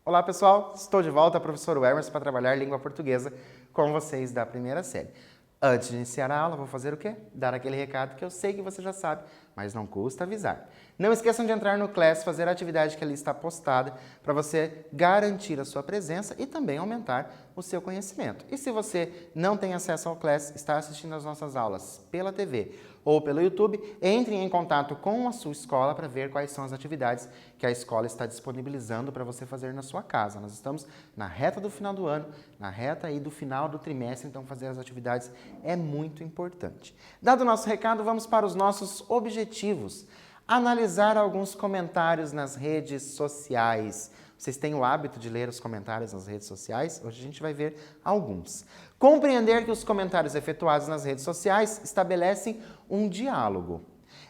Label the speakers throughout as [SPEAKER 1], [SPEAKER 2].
[SPEAKER 1] Olá pessoal, estou de volta, professor Emerson, para trabalhar língua portuguesa com vocês da primeira série. Antes de iniciar a aula, vou fazer o quê? Dar aquele recado que eu sei que você já sabe, mas não custa avisar. Não esqueçam de entrar no Class, fazer a atividade que ali está postada para você garantir a sua presença e também aumentar o seu conhecimento. E se você não tem acesso ao Class, está assistindo às nossas aulas pela TV ou pelo YouTube, entre em contato com a sua escola para ver quais são as atividades que a escola está disponibilizando para você fazer na sua casa. Nós estamos na reta do final do ano, na reta aí do final do trimestre, então fazer as atividades é muito importante. Dado o nosso recado, vamos para os nossos objetivos. Analisar alguns comentários nas redes sociais. Vocês têm o hábito de ler os comentários nas redes sociais? Hoje a gente vai ver alguns. Compreender que os comentários efetuados nas redes sociais estabelecem um diálogo.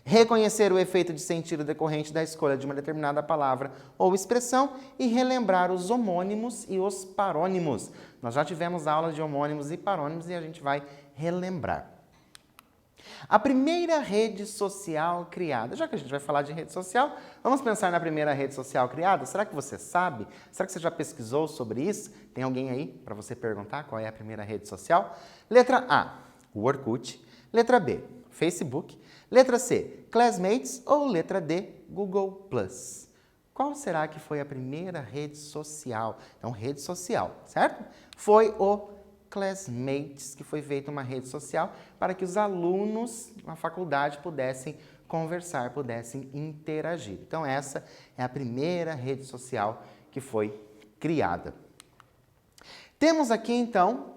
[SPEAKER 1] Reconhecer o efeito de sentido decorrente da escolha de uma determinada palavra ou expressão e relembrar os homônimos e os parônimos. Nós já tivemos aula de homônimos e parônimos e a gente vai relembrar. A primeira rede social criada. Já que a gente vai falar de rede social, vamos pensar na primeira rede social criada? Será que você sabe? Será que você já pesquisou sobre isso? Tem alguém aí para você perguntar qual é a primeira rede social? Letra A, o Orkut. Letra B, Facebook. Letra C, Classmates. Ou letra D, Google+. Qual será que foi a primeira rede social? Então, rede social, certo? Foi o Classmates, que foi feita uma rede social para que os alunos na faculdade pudessem conversar, pudessem interagir. Então, essa é a primeira rede social que foi criada. Temos aqui, então,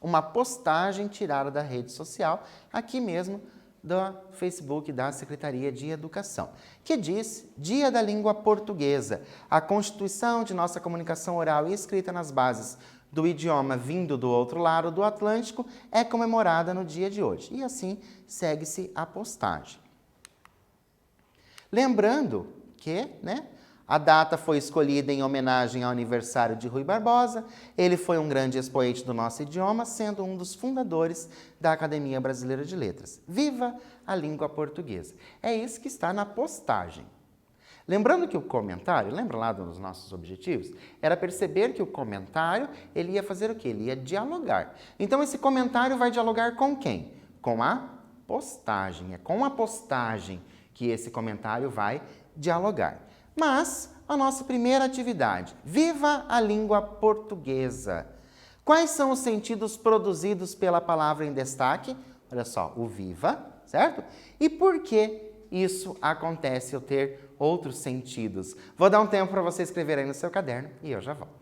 [SPEAKER 1] uma postagem tirada da rede social, aqui mesmo do Facebook da Secretaria de Educação, que diz: Dia da Língua Portuguesa. A constituição de nossa comunicação oral e escrita nas bases do idioma vindo do outro lado do Atlântico é comemorada no dia de hoje. E assim segue-se a postagem. Lembrando que, a data foi escolhida em homenagem ao aniversário de Rui Barbosa. Ele foi um grande expoente do nosso idioma, sendo um dos fundadores da Academia Brasileira de Letras. Viva a língua portuguesa! É isso que está na postagem. Lembrando que o comentário, lembra lá dos nossos objetivos? Era perceber que o comentário, ele ia fazer o quê? Ele ia dialogar. Então, esse comentário vai dialogar com quem? Com a postagem. É com a postagem que esse comentário vai dialogar. Mas, a nossa primeira atividade, viva a língua portuguesa. Quais são os sentidos produzidos pela palavra em destaque? Olha só, o viva, certo? E por que isso acontece, eu ter outros sentidos? Vou dar um tempo para você escrever aí no seu caderno e eu já volto.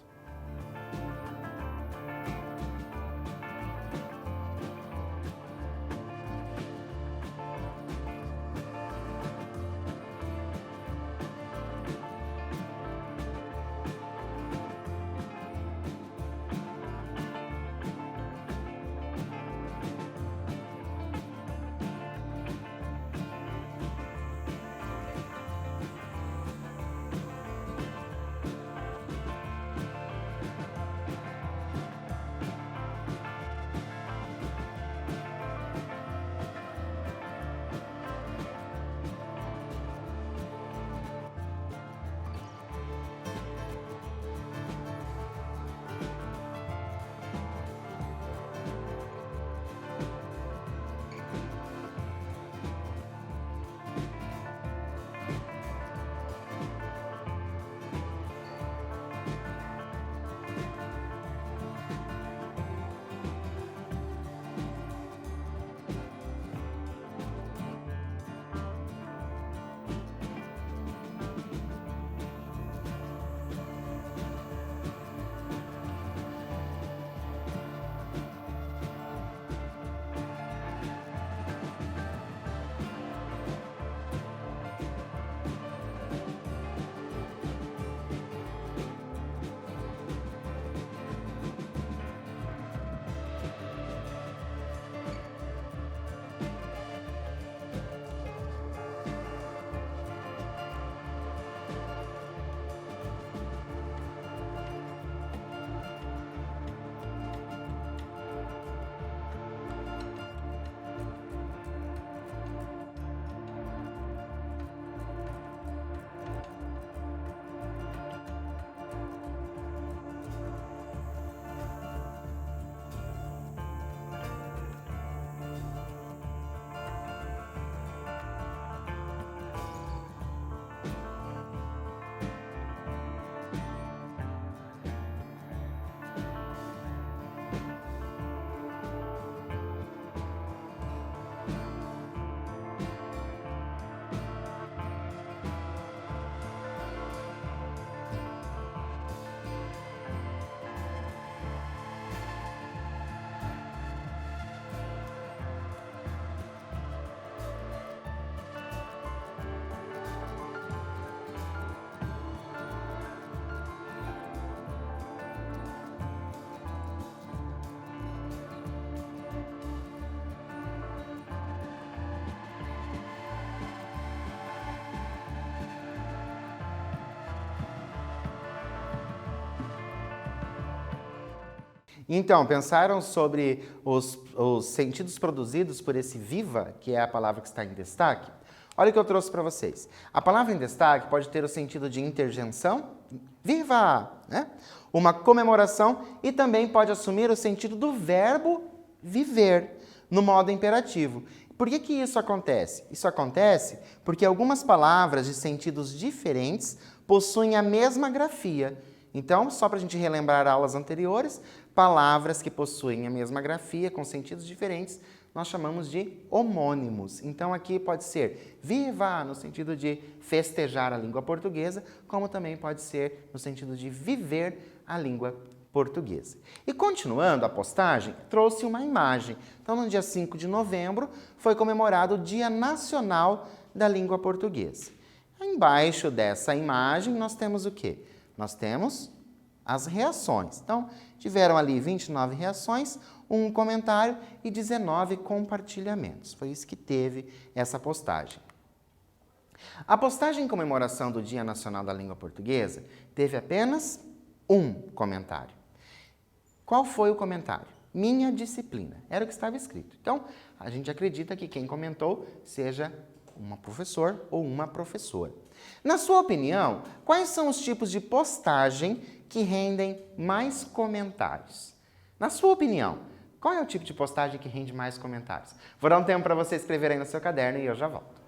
[SPEAKER 1] Então, pensaram sobre os sentidos produzidos por esse viva, que é a palavra que está em destaque? Olha o que eu trouxe para vocês. A palavra em destaque pode ter o sentido de interjeição, viva, né? Uma comemoração e também pode assumir o sentido do verbo viver, no modo imperativo. Por que isso acontece? Isso acontece porque algumas palavras de sentidos diferentes possuem a mesma grafia. Então, só para a gente relembrar aulas anteriores, palavras que possuem a mesma grafia, com sentidos diferentes, nós chamamos de homônimos. Então, aqui pode ser viva, no sentido de festejar a língua portuguesa, como também pode ser no sentido de viver a língua portuguesa. E continuando a postagem, trouxe uma imagem. Então, no dia 5 de novembro, foi comemorado o Dia Nacional da Língua Portuguesa. Embaixo dessa imagem, nós temos o quê? Nós temos as reações. Então, tiveram ali 29 reações, um comentário e 19 compartilhamentos. Foi isso que teve essa postagem. A postagem em comemoração do Dia Nacional da Língua Portuguesa teve apenas um comentário. Qual foi o comentário? Minha disciplina. Era o que estava escrito. Então, a gente acredita que quem comentou seja um professor ou uma professora. Na sua opinião, quais são os tipos de postagem que rendem mais comentários? Na sua opinião, qual é o tipo de postagem que rende mais comentários? Vou dar um tempo para você escrever aí no seu caderno e eu já volto.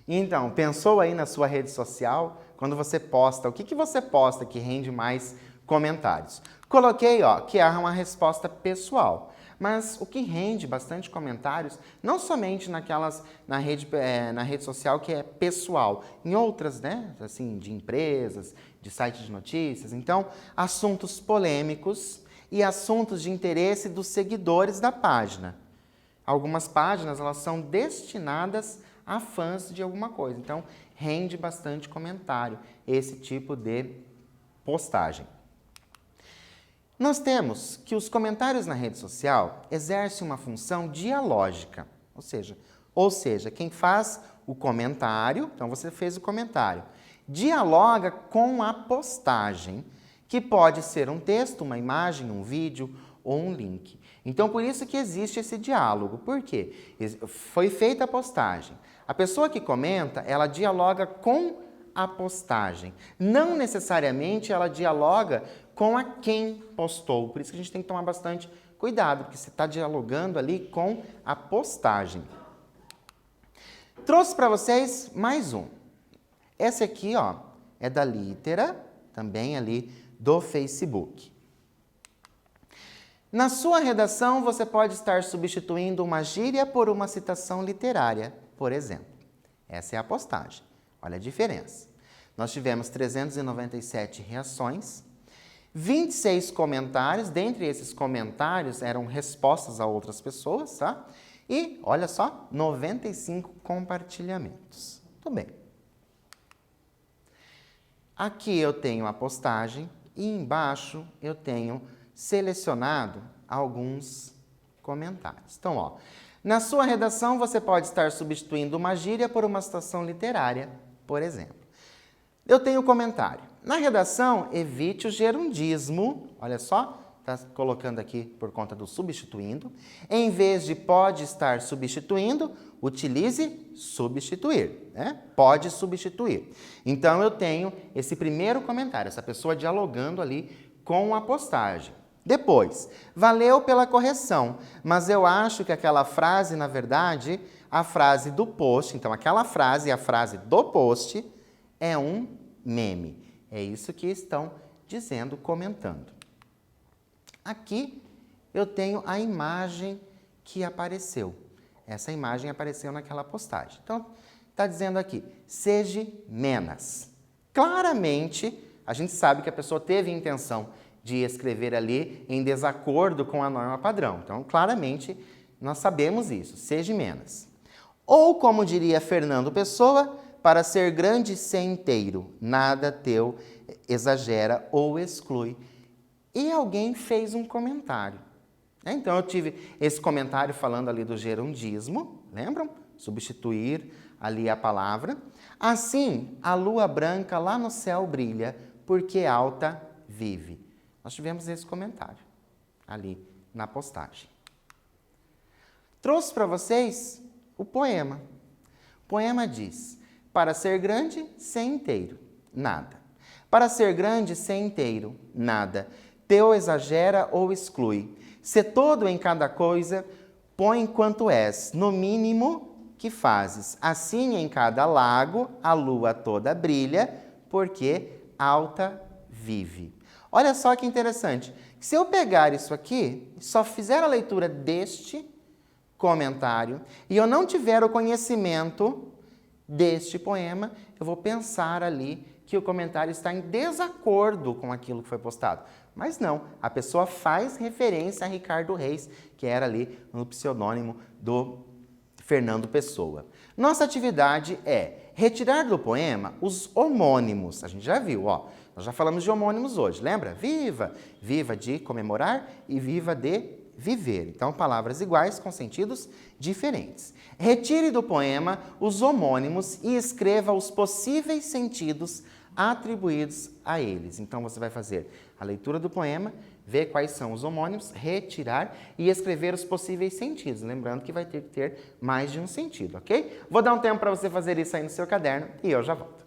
[SPEAKER 1] Então, pensou aí na sua rede social? Quando você posta, o que você posta que rende mais comentários? Coloquei, ó, que é uma resposta pessoal. Mas o que rende bastante comentários, não somente na rede social que é pessoal, em outras, né, assim, de empresas, de sites de notícias. Então, assuntos polêmicos e assuntos de interesse dos seguidores da página. Algumas páginas, elas são destinadas a fãs de alguma coisa. Então, rende bastante comentário esse tipo de postagem. Nós temos que os comentários na rede social exercem uma função dialógica, ou seja, quem faz o comentário, então você fez o comentário, dialoga com a postagem, que pode ser um texto, uma imagem, um vídeo ou um link. Então, por isso que existe esse diálogo. Por quê? Foi feita a postagem. A pessoa que comenta, ela dialoga com a postagem. Não necessariamente ela dialoga com a quem postou. Por isso que a gente tem que tomar bastante cuidado, porque você está dialogando ali com a postagem. Trouxe para vocês mais um. Esse aqui, ó, é da Litera, também ali do Facebook. Na sua redação, você pode estar substituindo uma gíria por uma citação literária, por exemplo. Essa é a postagem. Olha a diferença. Nós tivemos 397 reações, 26 comentários, dentre esses comentários eram respostas a outras pessoas, tá? E, olha só, 95 compartilhamentos. Tudo bem. Aqui eu tenho a postagem e embaixo eu tenho selecionado alguns comentários. Então, ó, na sua redação você pode estar substituindo uma gíria por uma citação literária, por exemplo. Eu tenho comentário. Na redação, evite o gerundismo. Olha só, está colocando aqui por conta do substituindo. Em vez de pode estar substituindo, utilize substituir, né? Pode substituir. Então, eu tenho esse primeiro comentário, essa pessoa dialogando ali com a postagem. Depois, valeu pela correção, mas eu acho que aquela frase, na verdade, a frase do post, então aquela frase e a frase do post é um meme. É isso que estão dizendo, comentando. Aqui eu tenho a imagem que apareceu. Essa imagem apareceu naquela postagem. Então, está dizendo aqui, seja menos. Claramente, a gente sabe que a pessoa teve a intenção de escrever ali em desacordo com a norma padrão. Então, claramente, nós sabemos isso, seja menos. Ou, como diria Fernando Pessoa, para ser grande ser inteiro, nada teu exagera ou exclui. E alguém fez um comentário. Então, eu tive esse comentário falando ali do gerundismo, lembram? Substituir ali a palavra. Assim, a lua branca lá no céu brilha, porque alta vive. Nós tivemos esse comentário ali na postagem. Trouxe para vocês o poema. O poema diz, para ser grande, ser inteiro, nada. Para ser grande, ser inteiro, nada. Teu exagera ou exclui. Se todo em cada coisa, põe quanto és, no mínimo que fazes. Assim em cada lago, a lua toda brilha, porque alta vive. Olha só que interessante. Se eu pegar isso aqui, só fizer a leitura deste comentário e eu não tiver o conhecimento deste poema, eu vou pensar ali que o comentário está em desacordo com aquilo que foi postado. Mas não, a pessoa faz referência a Ricardo Reis, que era ali no pseudônimo do Fernando Pessoa. Nossa atividade é retirar do poema os homônimos. A gente já viu, ó. Nós já falamos de homônimos hoje, lembra? Viva, viva de comemorar e viva de viver. Então, palavras iguais com sentidos diferentes. Retire do poema os homônimos e escreva os possíveis sentidos atribuídos a eles. Então, você vai fazer a leitura do poema, ver quais são os homônimos, retirar e escrever os possíveis sentidos. Lembrando que vai ter que ter mais de um sentido, ok? Vou dar um tempo para você fazer isso aí no seu caderno e eu já volto.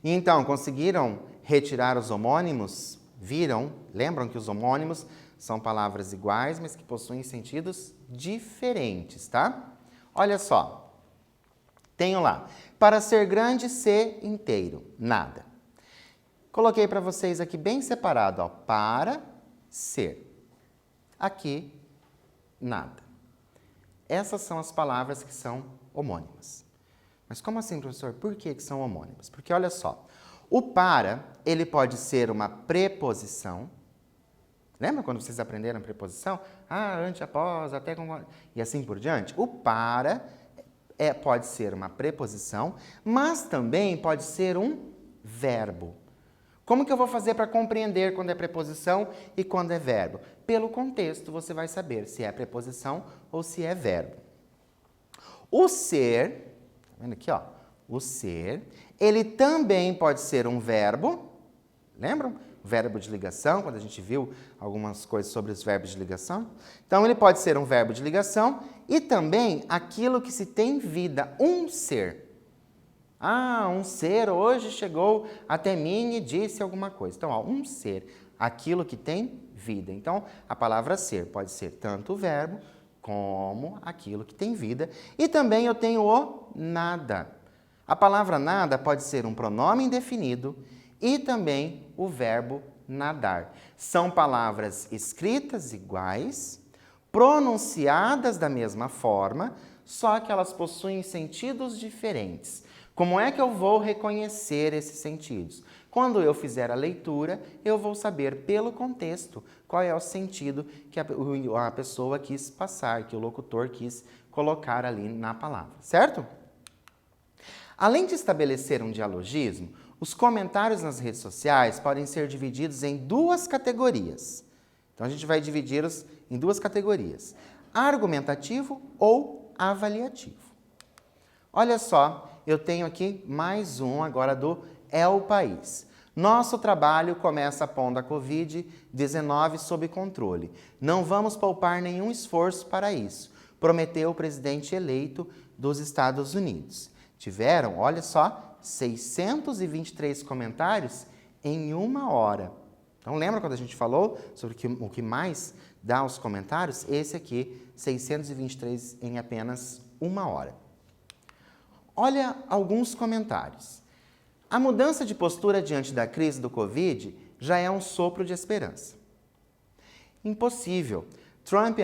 [SPEAKER 1] Então, conseguiram retirar os homônimos? Viram? Lembram que os homônimos são palavras iguais, mas que possuem sentidos diferentes, tá? Olha só. Tenho lá. Para ser grande, ser inteiro. Nada. Coloquei para vocês aqui bem separado, ó. Para ser. Aqui, nada. Essas são as palavras que são homônimas. Mas como assim, professor? Por que são homônimas? Porque olha só, o para, ele pode ser uma preposição. Lembra quando vocês aprenderam preposição? Ah, antes, após, até, com... e assim por diante. O para pode ser uma preposição, mas também pode ser um verbo. Como que eu vou fazer para compreender quando é preposição e quando é verbo? Pelo contexto, você vai saber se é preposição ou se é verbo. O ser, tá vendo aqui, ó? O ser, ele também pode ser um verbo, lembram? Verbo de ligação, quando a gente viu algumas coisas sobre os verbos de ligação. Então, ele pode ser um verbo de ligação e também aquilo que se tem vida, um ser. Ah, um ser hoje chegou até mim e disse alguma coisa. Então, ó, um ser, aquilo que tem vida. Então, a palavra ser pode ser tanto o verbo como aquilo que tem vida. E também eu tenho o nada. A palavra nada pode ser um pronome indefinido e também o verbo nadar. São palavras escritas iguais, pronunciadas da mesma forma, só que elas possuem sentidos diferentes. Como é que eu vou reconhecer esses sentidos? Quando eu fizer a leitura, eu vou saber pelo contexto qual é o sentido que a pessoa quis passar, que o locutor quis colocar ali na palavra, certo? Além de estabelecer um dialogismo, os comentários nas redes sociais podem ser divididos em duas categorias. Então, a gente vai dividi-los em duas categorias: argumentativo ou avaliativo. Olha só, eu tenho aqui mais um agora do É o País. Nosso trabalho começa pondo a Covid-19 sob controle. Não vamos poupar nenhum esforço para isso, prometeu o presidente eleito dos Estados Unidos. Tiveram, olha só, 623 comentários em 1 hora. Então, lembra quando a gente falou sobre o que mais dá os comentários? Esse aqui, 623 em apenas 1 hora. Olha alguns comentários. A mudança de postura diante da crise do Covid já é um sopro de esperança. Impossível. Trump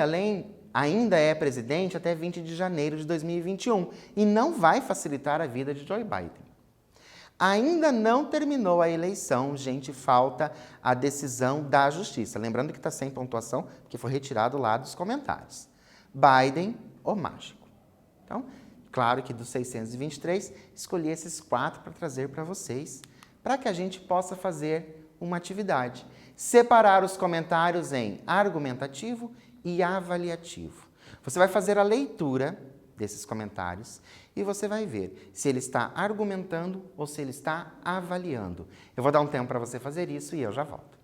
[SPEAKER 1] ainda é presidente até 20 de janeiro de 2021 e não vai facilitar a vida de Joe Biden. Ainda não terminou a eleição, gente, falta a decisão da justiça. Lembrando que está sem pontuação, porque foi retirado lá dos comentários. Biden, o mágico. Então, claro que dos 623, escolhi esses 4 para trazer para vocês, para que a gente possa fazer uma atividade. Separar os comentários em argumentativo e avaliativo. Você vai fazer a leitura desses comentários e você vai ver se ele está argumentando ou se ele está avaliando. Eu vou dar um tempo para você fazer isso e eu já volto.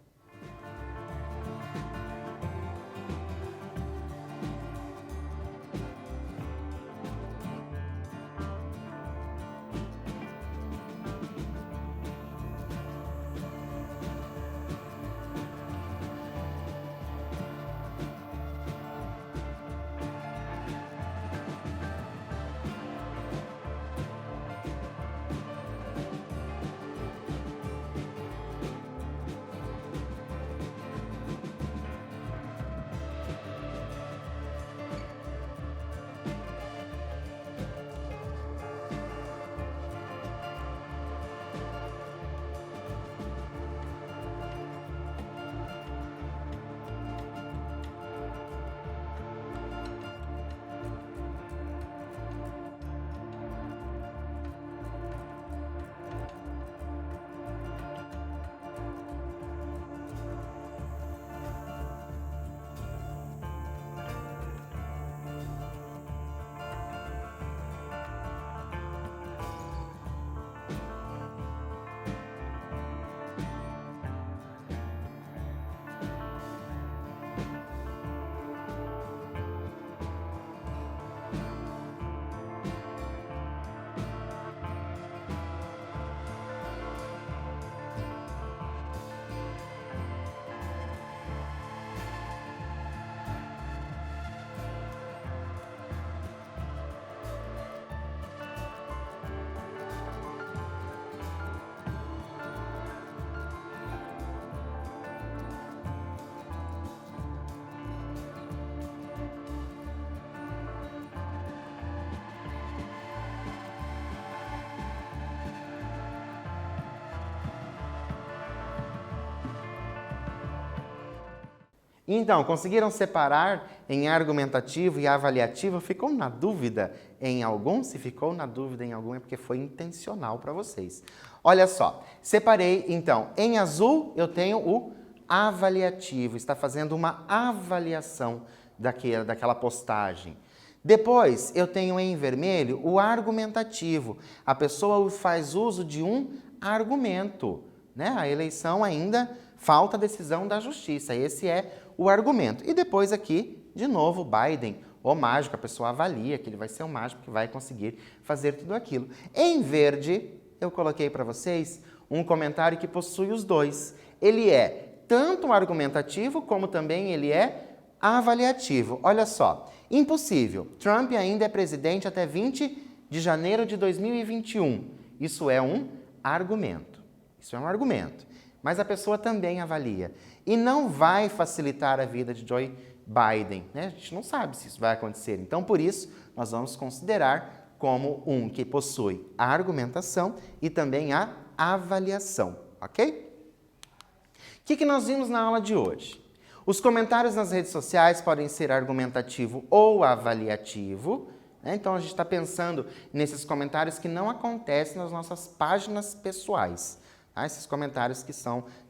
[SPEAKER 1] Então, conseguiram separar em argumentativo e avaliativo? Ficou na dúvida em algum? Se ficou na dúvida em algum é porque foi intencional para vocês. Olha só, separei então, em azul eu tenho o avaliativo, está fazendo uma avaliação daquela postagem. Depois eu tenho em vermelho o argumentativo, a pessoa faz uso de um argumento, né? A eleição ainda falta decisão da justiça, esse é o argumento. E depois aqui, de novo, Biden, o mágico, a pessoa avalia que ele vai ser um mágico que vai conseguir fazer tudo aquilo. Em verde, eu coloquei para vocês um comentário que possui os dois. Ele é tanto argumentativo como também ele é avaliativo. Olha só, impossível. Trump ainda é presidente até 20 de janeiro de 2021. Isso é um argumento. Isso é um argumento. Mas a pessoa também avalia. E não vai facilitar a vida de Joe Biden, né? A gente não sabe se isso vai acontecer. Então, por isso, nós vamos considerar como um que possui a argumentação e também a avaliação, ok? O que nós vimos na aula de hoje? Os comentários nas redes sociais podem ser argumentativo ou avaliativo, né? Então, a gente está pensando nesses comentários que não acontecem nas nossas páginas pessoais. Tá? Esses comentários que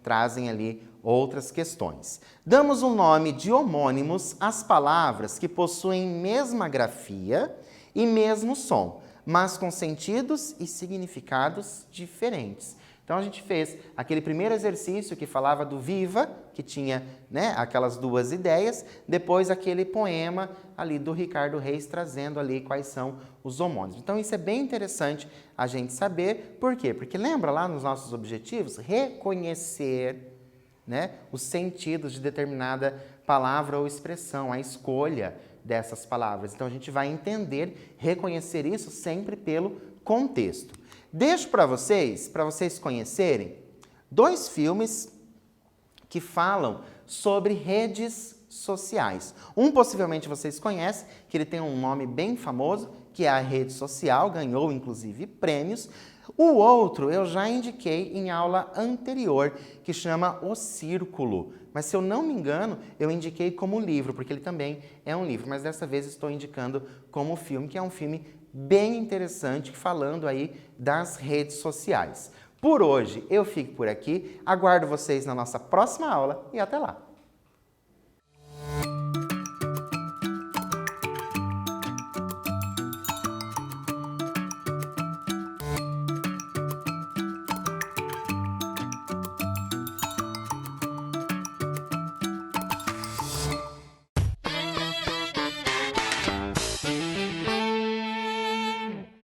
[SPEAKER 1] trazem ali outras questões. Damos um nome de homônimos às palavras que possuem mesma grafia e mesmo som, mas com sentidos e significados diferentes. Então, a gente fez aquele primeiro exercício que falava do viva, que tinha, né, aquelas duas ideias, depois aquele poema ali do Ricardo Reis trazendo ali quais são os homônimos. Então, isso é bem interessante a gente saber. Por quê? Porque lembra lá nos nossos objetivos? Reconhecer, né, os sentidos de determinada palavra ou expressão, a escolha dessas palavras. Então, a gente vai entender, reconhecer isso sempre pelo contexto. Deixo para vocês conhecerem, 2 filmes que falam sobre redes sociais. Um possivelmente vocês conhecem, que ele tem um nome bem famoso, que é a Rede Social, ganhou inclusive prêmios. O outro eu já indiquei em aula anterior, que chama O Círculo. Mas se eu não me engano, eu indiquei como livro, porque ele também é um livro. Mas dessa vez estou indicando como filme, que é um filme bem interessante, falando aí das redes sociais. Por hoje eu fico por aqui, aguardo vocês na nossa próxima aula e até lá!